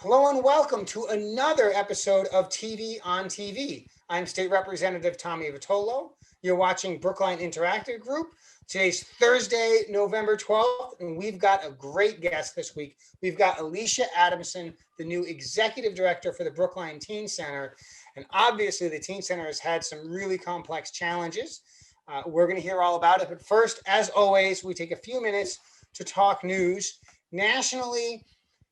Hello and welcome to another episode of TV on TV. I'm State Representative Tommy Vitolo. You're watching Brookline Interactive Group. Today's Thursday, November 12th, and we've got a great guest this week. We've got Alicia Adamson, the new Executive Director for the Brookline Teen Center. And obviously, the Teen Center has had some really complex challenges. We're going to hear all about it. But first, as always, we take a few minutes to talk news. Nationally,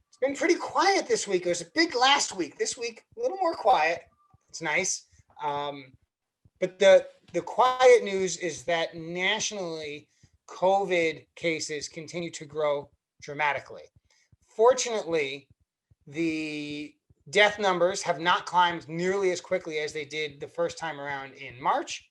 it's been pretty quiet this week. It was a big last week. This week, a little more quiet. It's nice. But the quiet news is that nationally, COVID cases continue to grow dramatically. Fortunately, the death numbers have not climbed nearly as quickly as they did the first time around in March.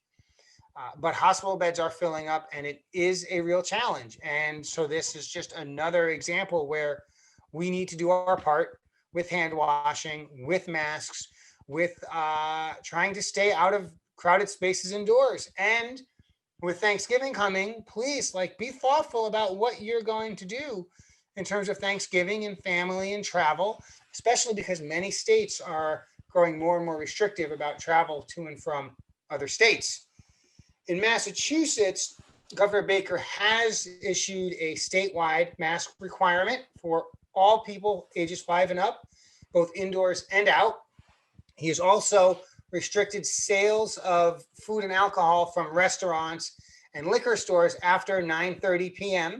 But hospital beds are filling up, and it is a real challenge. And so this is just another example where we need to do our part with hand washing, with masks, with trying to stay out of crowded spaces indoors. And with Thanksgiving coming, please, be thoughtful about what you're going to do in terms of Thanksgiving and family and travel, especially because many states are growing more and more restrictive about travel to and from other states. In Massachusetts, Governor Baker has issued a statewide mask requirement for all people ages 5 and up, both indoors and out. He has also restricted sales of food and alcohol from restaurants and liquor stores after 9:30 p.m.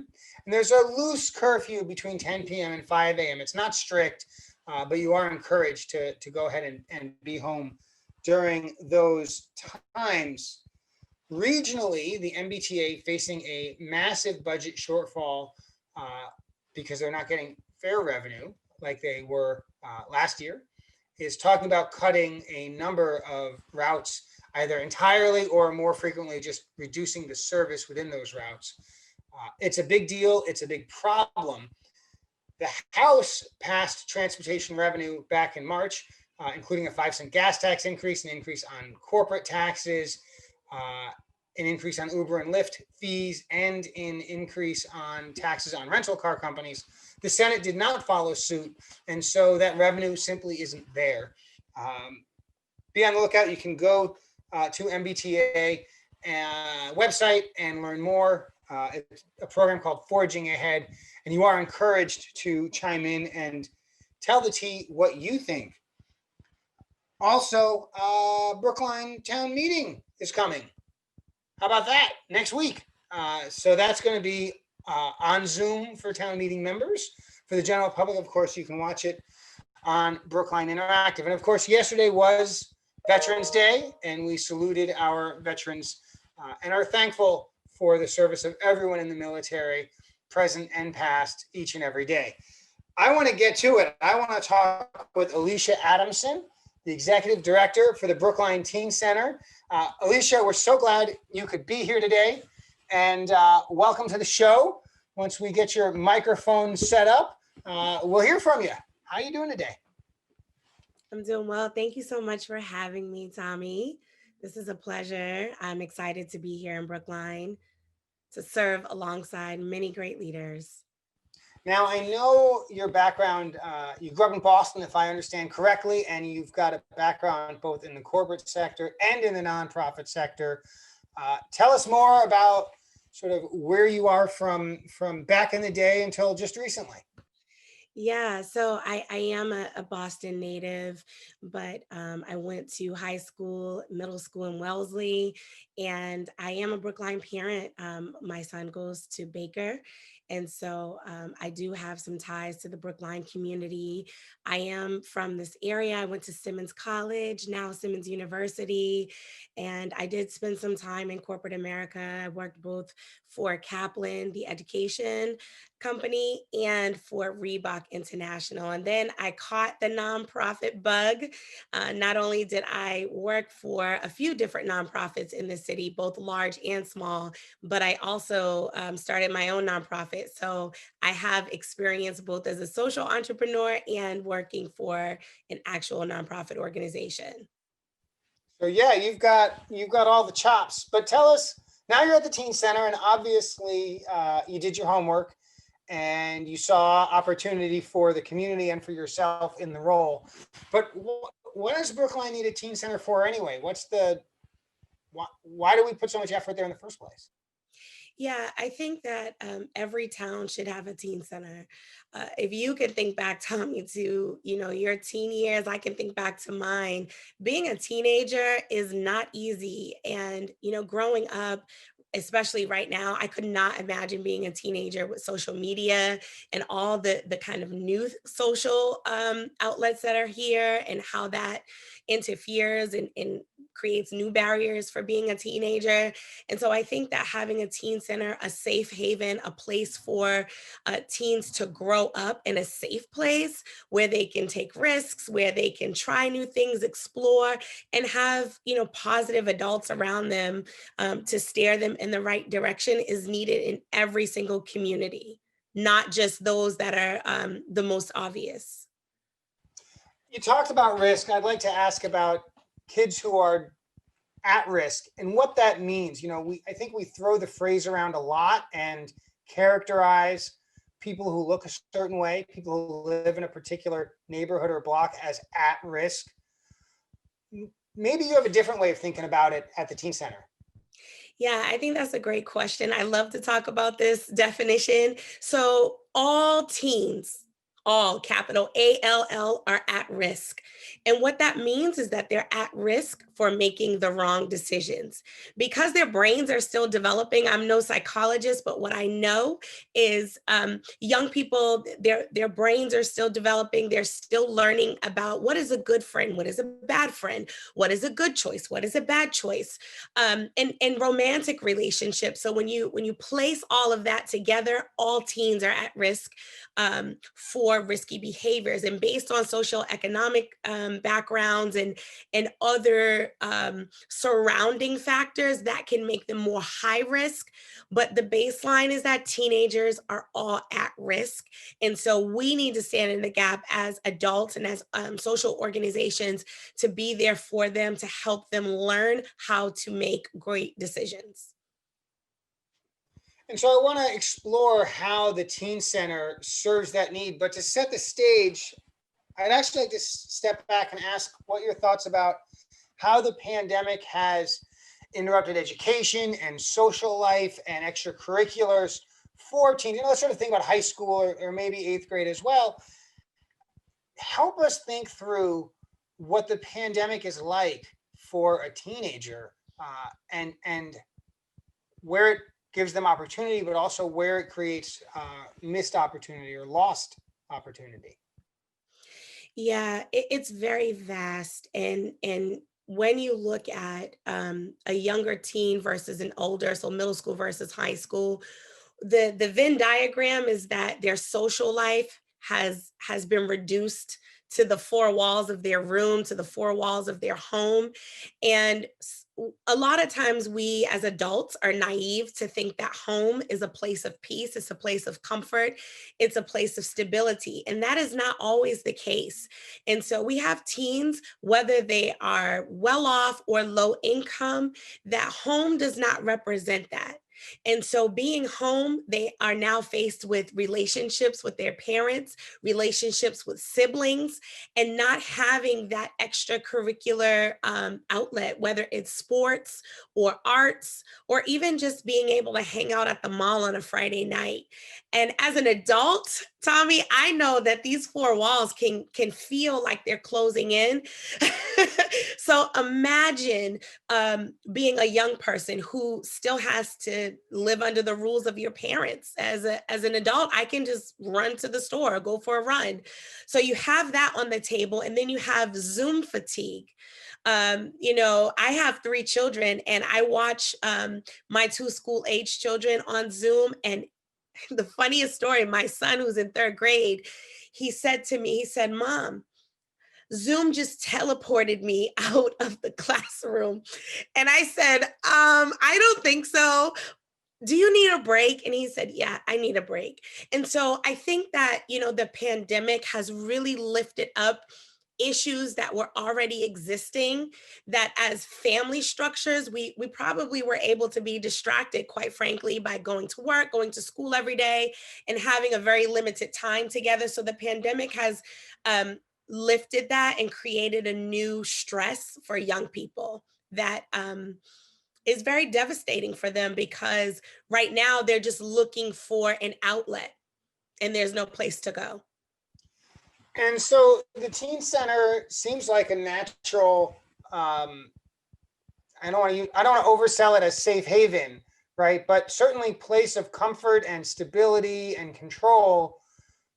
And there's a loose curfew between 10 p.m. and 5 a.m. It's not strict, but you are encouraged to go ahead and be home during those times. Regionally, the MBTA facing a massive budget shortfall because they're not getting fare revenue like they were last year, is talking about cutting a number of routes, either entirely or more frequently just reducing the service within those routes. It's a big deal. It's a big problem. The House passed transportation revenue back in March, including a 5-cent gas tax increase, an increase on corporate taxes, an increase on Uber and Lyft fees, and an increase on taxes on rental car companies. The Senate did not follow suit, and so that revenue simply isn't there. Be on the lookout. You can go to MBTA website and learn more. It's a program called Forging Ahead, and you are encouraged to chime in and tell the T what you think. Also, Brookline Town Meeting is coming. How about that? Next week. So that's going to be on Zoom for town meeting members. For the general public, of course, you can watch it on Brookline Interactive. And of course, yesterday was Veterans Day, and we saluted our veterans and are thankful for the service of everyone in the military, present and past, each and every day. I want to get to it. I want to talk with Alicia Adamson, the Executive Director for the Brookline Teen Center. Alicia, we're so glad you could be here today, and welcome to the show. Once we get your microphone set up, we'll hear from you. How are you doing today? I'm doing well. Thank you so much for having me, Tommy. This is a pleasure. I'm excited to be here in Brookline to serve alongside many great leaders. Now, I know your background, you grew up in Boston, if I understand correctly, and you've got a background both in the corporate sector and in the nonprofit sector. Tell us more about sort of where you are from back in the day until just recently. Yeah, so I am a Boston native, but I went to high school, middle school in Wellesley, and I am a Brookline parent. My son goes to Baker, and so I do have some ties to the Brookline community. I am from this area. I went to Simmons College, now Simmons University, and I did spend some time in corporate America. I worked both for Kaplan, the education company, and for Reebok International. And then I caught the nonprofit bug. Not only did I work for a few different nonprofits in the city, both large and small, but I also started my own nonprofit. So I have experience both as a social entrepreneur and working for an actual nonprofit organization. So yeah, you've got all the chops. But tell us, now you're at the Teen Center, and obviously you did your homework, and you saw opportunity for the community and for yourself in the role. But what does Brookline need a teen center for anyway? Why do we put so much effort there in the first place? Yeah, I think that every town should have a teen center. If you can think back, Tommy, to your teen years, I can think back to mine. Being a teenager is not easy, and growing up, especially right now, I could not imagine being a teenager with social media and all the kind of new social outlets that are here, and how that interferes and creates new barriers for being a teenager. And so I think that having a teen center, a safe haven, a place for teens to grow up in a safe place where they can take risks, where they can try new things, explore, and have positive adults around them to steer them in the right direction is needed in every single community, not just those that are the most obvious. You talked about risk. I'd like to ask about kids who are at risk and what that means. I think we throw the phrase around a lot and characterize people who look a certain way, people who live in a particular neighborhood or block as at risk. Maybe you have a different way of thinking about it at the teen center. Yeah, I think that's a great question. I love to talk about this definition. So, all teens, all capital ALL, are at risk. And what that means is that they're at risk for making the wrong decisions because their brains are still developing. I'm no psychologist, but what I know is young people, their brains are still developing. They're still learning about what is a good friend, what is a bad friend, what is a good choice, what is a bad choice, and romantic relationships. So when you place all of that together, all teens are at risk for risky behaviors, and based on social economic backgrounds and other surrounding factors that can make them more high risk. But the baseline is that teenagers are all at risk, and so we need to stand in the gap as adults and as social organizations to be there for them, to help them learn how to make great decisions. And so I want to explore how the teen center serves that need. But to set the stage, I'd actually like to step back and ask what your thoughts about how the pandemic has interrupted education and social life and extracurriculars for teens. Let's sort of think about high school or maybe eighth grade as well. Help us think through what the pandemic is like for a teenager and where it gives them opportunity, but also where it creates missed opportunity or lost opportunity. Yeah, it's very vast, and when you look at a younger teen versus an older, so middle school versus high school, the Venn diagram is that their social life has been reduced to the four walls of their room, to the four walls of their home. And a lot of times we as adults are naive to think that home is a place of peace, it's a place of comfort, it's a place of stability. And that is not always the case. And so we have teens, whether they are well off or low income, that home does not represent that. And so, being home, they are now faced with relationships with their parents, relationships with siblings, and not having that extracurricular outlet, whether it's sports or arts, or even just being able to hang out at the mall on a Friday night. And as an adult, Tommy, I know that these four walls can feel like they're closing in. So imagine being a young person who still has to live under the rules of your parents. As an adult, I can just run to the store, go for a run. So you have that on the table, and then you have Zoom fatigue. I have three children, and I watch my two school age children on Zoom. And the funniest story, my son, who's in third grade, he said to me, he said, "Mom, Zoom just teleported me out of the classroom." And I said, I don't think so. Do you need a break? And he said, yeah, I need a break. And so I think that, the pandemic has really lifted up issues that were already existing, that as family structures, we probably were able to be distracted, quite frankly, by going to work, going to school every day, and having a very limited time together. So the pandemic has lifted that and created a new stress for young people that is very devastating for them, because right now they're just looking for an outlet and there's no place to go. And so the teen center seems like a natural. Um, I don't want to oversell it as safe haven, right? But certainly place of comfort and stability and control.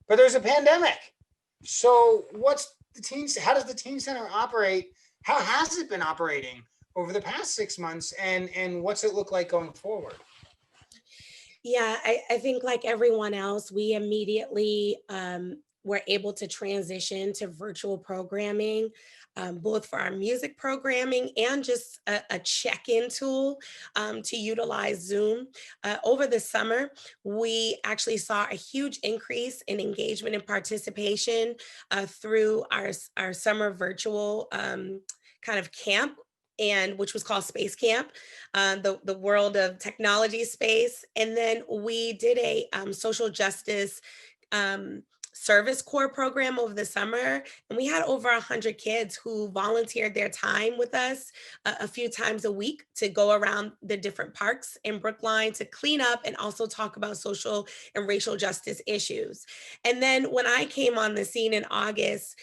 But there's a pandemic. So what's the teens? How does the teen center operate? How has it been operating over the past 6 months, and what's it look like going forward? Yeah, I think like everyone else, we immediately were able to transition to virtual programming, both for our music programming and just a check in tool to utilize Zoom. Over the summer, we actually saw a huge increase in engagement and participation through our summer virtual kind of camp, and which was called Space Camp, the world of technology space. And then we did a social justice um, service corps program over the summer, and we had over 100 kids who volunteered their time with us a few times a week to go around the different parks in Brookline to clean up and also talk about social and racial justice issues. And then when I came on the scene in August,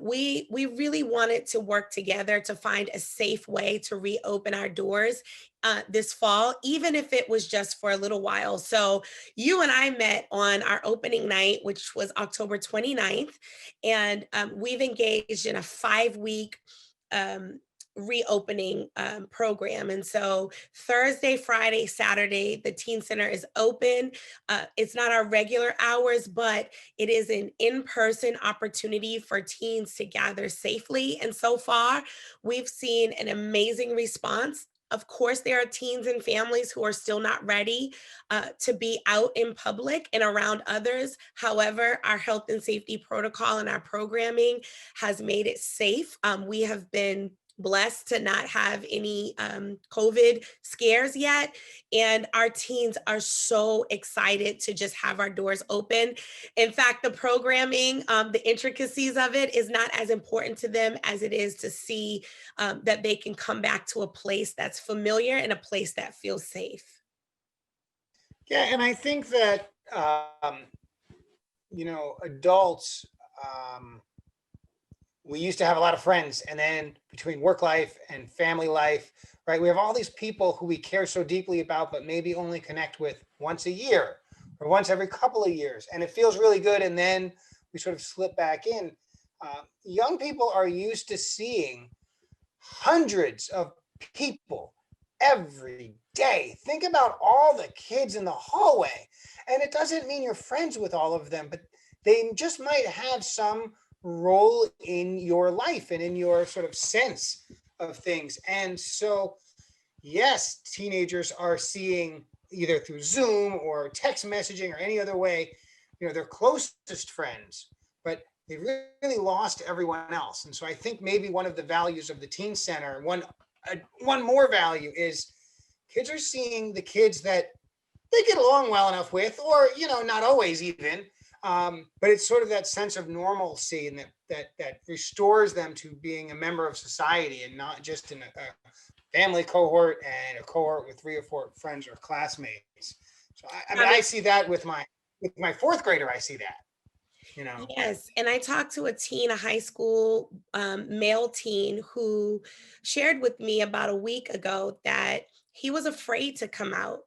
we really wanted to work together to find a safe way to reopen our doors this fall, even if it was just for a little while. So you and I met on our opening night, which was October 29th, and we've engaged in a 5 week um, reopening program. And so Thursday, Friday, Saturday, the Teen Center is open. It's not our regular hours, but it is an in-person opportunity for teens to gather safely. And so far, we've seen an amazing response. Of course, there are teens and families who are still not ready to be out in public and around others. However, our health and safety protocol and our programming has made it safe. We have been blessed to not have any COVID scares yet. And our teens are so excited to just have our doors open. In fact, the programming, the intricacies of it is not as important to them as it is to see that they can come back to a place that's familiar and a place that feels safe. Yeah, and I think that adults. Um, we used to have a lot of friends, and then between work life and family life, right, we have all these people who we care so deeply about but maybe only connect with once a year or once every couple of years, and it feels really good, and then we sort of slip back in. Young people are used to seeing hundreds of people every day. Think about all the kids in the hallway, and it doesn't mean you're friends with all of them, but they just might have some role in your life and in your sort of sense of things. And so, yes, teenagers are seeing either through Zoom or text messaging or any other way, their closest friends, but they really lost everyone else. And so I think maybe one of the values of the teen center, one more value is kids are seeing the kids that they get along well enough with, or not always even, but it's sort of that sense of normalcy, and that restores them to being a member of society and not just in a family cohort and a cohort with 3 or 4 friends or classmates. So I mean, I see that with my fourth grader. I see that. Yes, and I talked to a teen, a high school male teen, who shared with me about a week ago that he was afraid to come out.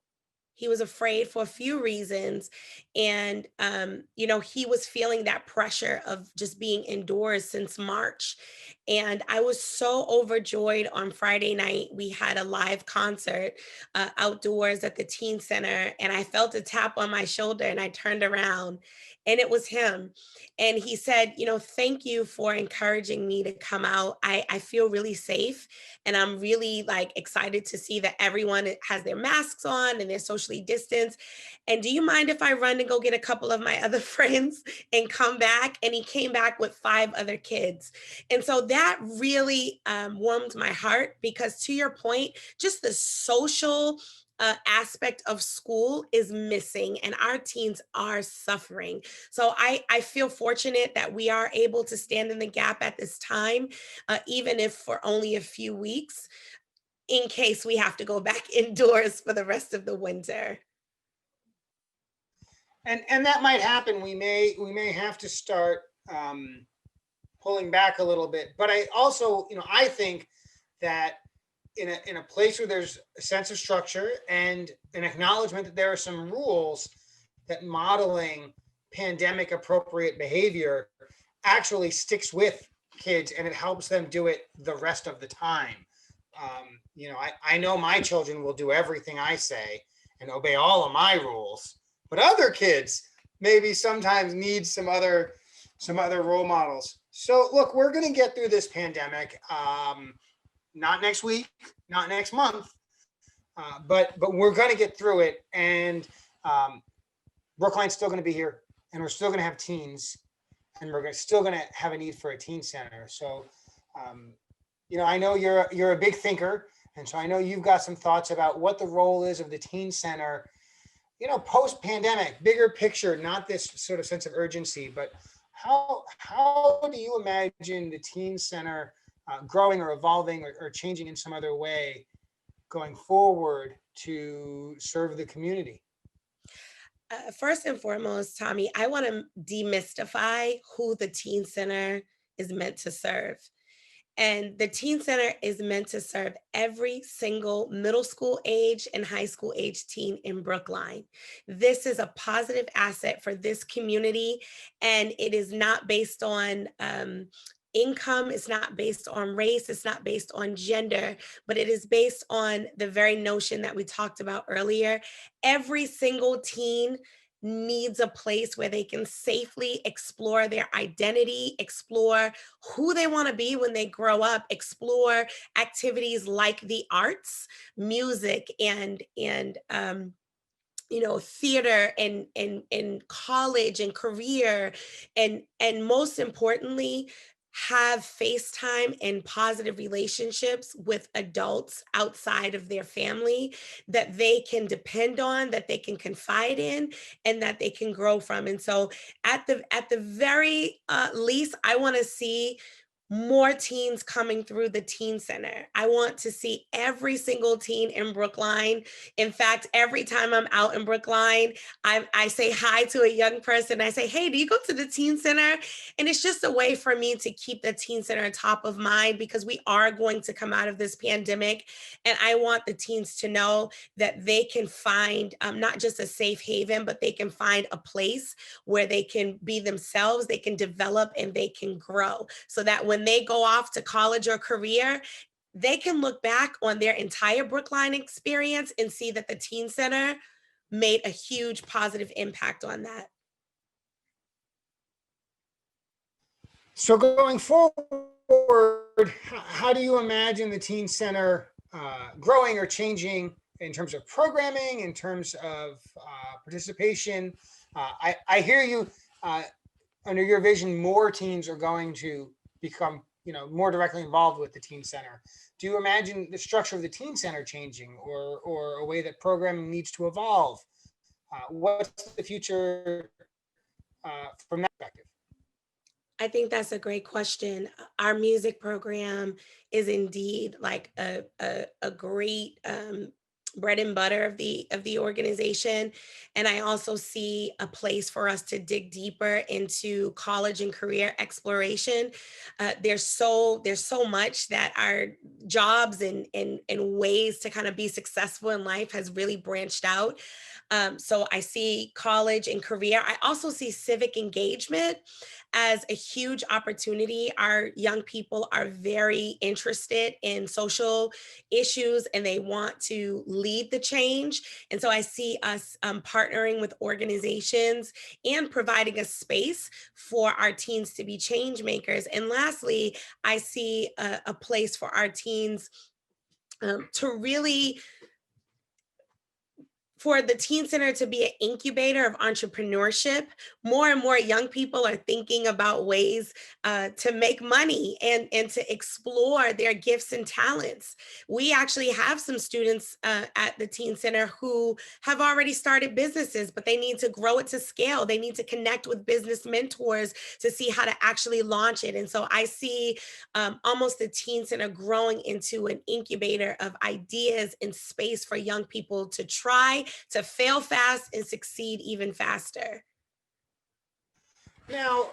He was afraid for a few reasons. And, he was feeling that pressure of just being indoors since March. And I was so overjoyed on Friday night. We had a live concert outdoors at the teen center, and I felt a tap on my shoulder, and I turned around and it was him. And he said, thank you for encouraging me to come out. I feel really safe, and I'm really like excited to see that everyone has their masks on and their social socially distance. And do you mind if I run and go get a couple of my other friends and come back? And he came back with 5 other kids. And so that really warmed my heart, because to your point, just the social aspect of school is missing, and our teens are suffering. So I feel fortunate that we are able to stand in the gap at this time, even if for only a few weeks, in case we have to go back indoors for the rest of the winter. And that might happen. We may have to start pulling back a little bit. But I also, I think that in a place where there's a sense of structure and an acknowledgement that there are some rules, that modeling pandemic appropriate behavior actually sticks with kids and it helps them do it the rest of the time. I know my children will do everything I say and obey all of my rules, but other kids maybe sometimes need some other role models. So look, we're going to get through this pandemic. Not next week, not next month, but we're going to get through it. And Brookline's still going to be here, and we're still going to have teens, and we're still going to have a need for a teen center. So, I know you're a big thinker, and so I know you've got some thoughts about what the role is of the teen center, post pandemic, bigger picture, not this sort of sense of urgency, but how do you imagine the teen center growing or evolving or changing in some other way going forward to serve the community? First and foremost, Tommy, I want to demystify who the Teen Center is meant to serve. And the Teen Center is meant to serve every single middle school age and high school age teen in Brookline. This is a positive asset for this community, and it is not based on income, it's not based on race, it's not based on gender, but it is based on the very notion that we talked about earlier. Every single teen needs a place where they can safely explore their identity, explore who they want to be when they grow up, explore activities like the arts, music, and theater, and college and career, and most importantly, have FaceTime and positive relationships with adults outside of their family that they can depend on, that they can confide in, and that they can grow from. And so at the very least, I want to see more teens coming through the teen center. I want to see every single teen in Brookline. In fact, every time I'm out in Brookline, I say hi to a young person. I say, hey, do you go to the teen center? And it's just a way for me to keep the teen center top of mind, because we are going to come out of this pandemic. And I want the teens to know that they can find not just a safe haven, but they can find a place where they can be themselves, they can develop, and they can grow, so that when they go off to college or career, they can look back on their entire Brookline experience and see that the Teen Center made a huge positive impact on that. So going forward, how do you imagine the teen center growing or changing in terms of programming, in terms of participation? I hear you. Under your vision, more teens are going to become, more directly involved with the teen center. Do you imagine the structure of the teen center changing, or a way that programming needs to evolve? What's the future from that perspective? I think that's a great question. Our music program is indeed like a great bread and butter of the organization, and I also see a place for us to dig deeper into college and career exploration. There's so much that our jobs and ways to kind of be successful in life has really branched out. So I see college and career. I also see civic engagement as a huge opportunity. Our young people are very interested in social issues, and they want to lead the change. And so I see us partnering with organizations and providing a space for our teens to be change makers. And lastly, I see a place for our teens to really for the Teen Center to be an incubator of entrepreneurship. More and more young people are thinking about ways to make money and to explore their gifts and talents. We actually have some students at the Teen Center who have already started businesses, but they need to grow it to scale. They need to connect with business mentors to see how to actually launch it. And so I see almost the Teen Center growing into an incubator of ideas and space for young people to try, to fail fast, and succeed even faster. Now,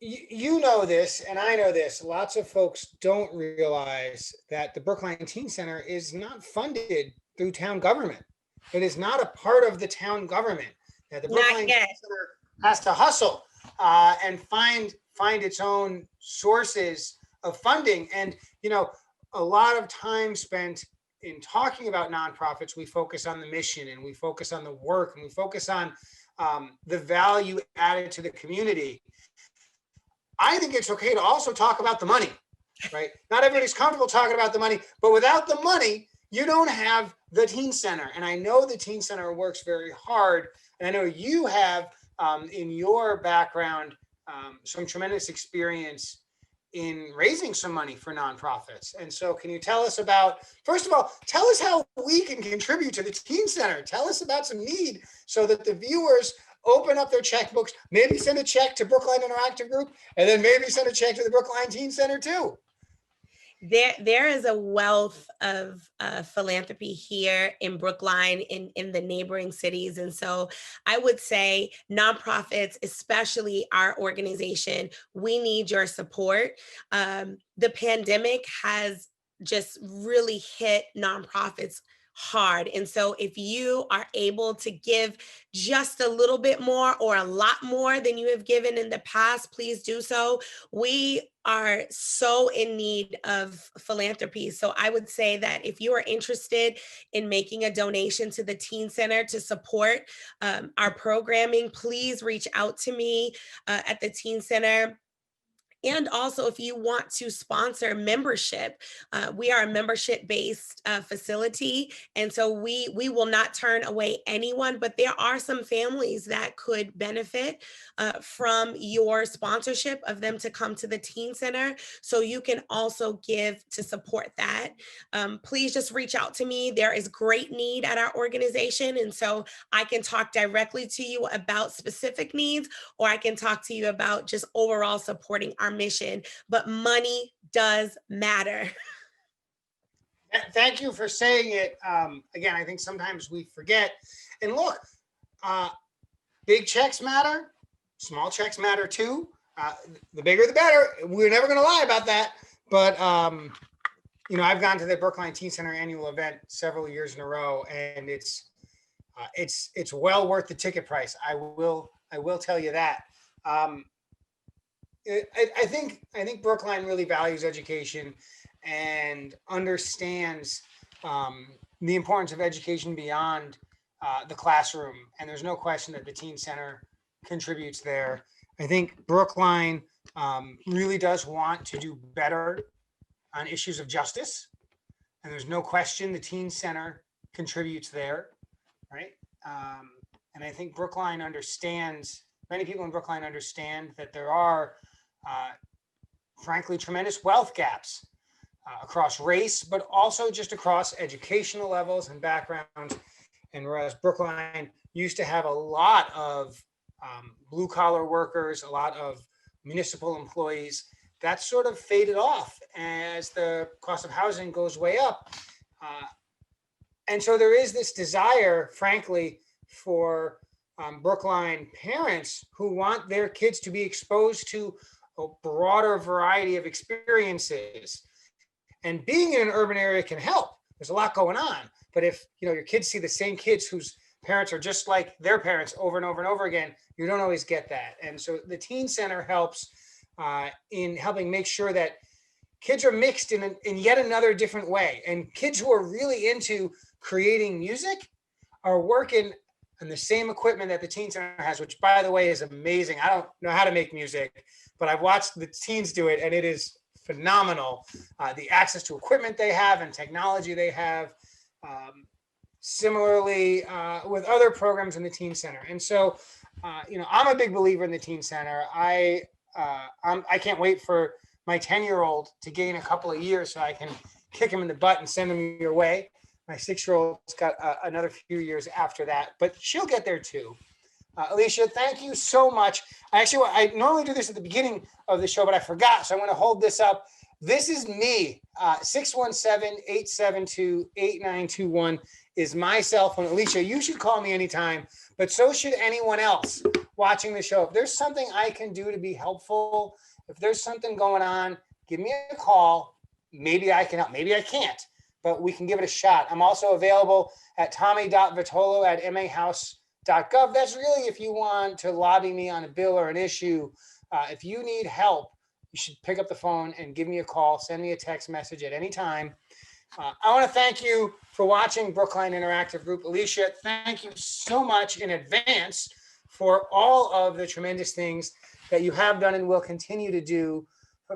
you know this, and I know this. Lots of folks don't realize that the Brookline Teen Center is not funded through town government. It is not a part of the town government. That the Brookline Teen Center has to hustle and find its own sources of funding. And a lot of time spent in talking about nonprofits, we focus on the mission and we focus on the work and we focus on the value added to the community. I think it's okay to also talk about the money, right? Not everybody's comfortable talking about the money, but without the money, you don't have the Teen Center. And I know the Teen Center works very hard. And I know you have in your background some tremendous experience in raising some money for nonprofits. And so can you tell us about, first of all, tell us how we can contribute to the Teen Center. Tell us about some need so that the viewers open up their checkbooks, maybe send a check to Brookline Interactive Group, and then maybe send a check to the Brookline Teen Center too. There is a wealth of philanthropy here in Brookline, in the neighboring cities. And so I would say nonprofits, especially our organization, we need your support. The pandemic has just really hit nonprofits hard. And so if you are able to give just a little bit more or a lot more than you have given in the past, please do so. We are so in need of philanthropy. So I would say that if you are interested in making a donation to the Teen Center to support our programming, please reach out to me at the Teen Center. And also, if you want to sponsor membership, we are a membership-based facility. And so we will not turn away anyone, but there are some families that could benefit from your sponsorship of them to come to the Teen Center. So you can also give to support that. Please just reach out to me. There is great need at our organization. And so I can talk directly to you about specific needs, or I can talk to you about just overall supporting our mission, but money does matter. Thank you for saying it. Again, I think sometimes we forget. And look, big checks matter, small checks matter too. The bigger the better. We're never going to lie about that. But I've gone to the Brookline Teen Center annual event several years in a row, and it's well worth the ticket price. I will tell you that. I think Brookline really values education and understands the importance of education beyond the classroom. And there's no question that the Teen Center contributes there. I think Brookline really does want to do better on issues of justice. And there's no question the Teen Center contributes there, right? And I think Brookline understands, many people in Brookline understand that there are frankly, tremendous wealth gaps across race, but also just across educational levels and backgrounds. And whereas Brookline used to have a lot of blue collar workers, a lot of municipal employees, that sort of faded off as the cost of housing goes way up. And so there is this desire, frankly, for Brookline parents who want their kids to be exposed to a broader variety of experiences. And being in an urban area can help. There's a lot going on. But if your kids see the same kids whose parents are just like their parents over and over and over again, you don't always get that. And so the Teen Center helps in helping make sure that kids are mixed in yet another different way. And kids who are really into creating music are working on the same equipment that the Teen Center has, which, by the way, is amazing. I don't know how to make music, but I've watched the teens do it, and it is phenomenal. The access to equipment they have and technology they have. similarly with other programs in the Teen Center. And so, I'm a big believer in the Teen Center. I can't wait for my 10-year-old to gain a couple of years so I can kick him in the butt and send him your way. My 6-year-old's got another few years after that, but she'll get there too. Alicia, thank you so much. I normally do this at the beginning of the show, but I forgot, so I'm going to hold this up. This is me. 617-872-8921 is my cell phone. Alicia, you should call me anytime, but so should anyone else watching the show. If there's something I can do to be helpful, if there's something going on, give me a call. Maybe I can help. Maybe I can't, but we can give it a shot. I'm also available at tommy.vitolo@mahouse.gov. That's really if you want to lobby me on a bill or an issue. If you need help, you should pick up the phone and give me a call, send me a text message at any time. I want to thank you for watching Brookline Interactive Group. Alicia, thank you so much in advance for all of the tremendous things that you have done and will continue to do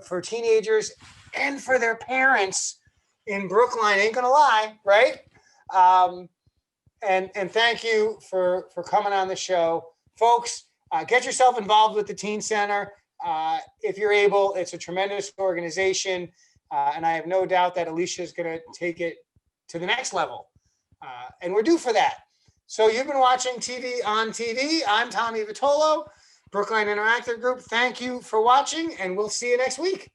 for teenagers and for their parents in Brookline. Ain't gonna lie, right? And thank you for coming on the show. Folks, get yourself involved with the Teen Center. If you're able, it's a tremendous organization. And I have no doubt that Alicia is going to take it to the next level. And we're due for that. So you've been watching TV on TV. I'm Tommy Vitolo, Brookline Interactive Group. Thank you for watching, and we'll see you next week.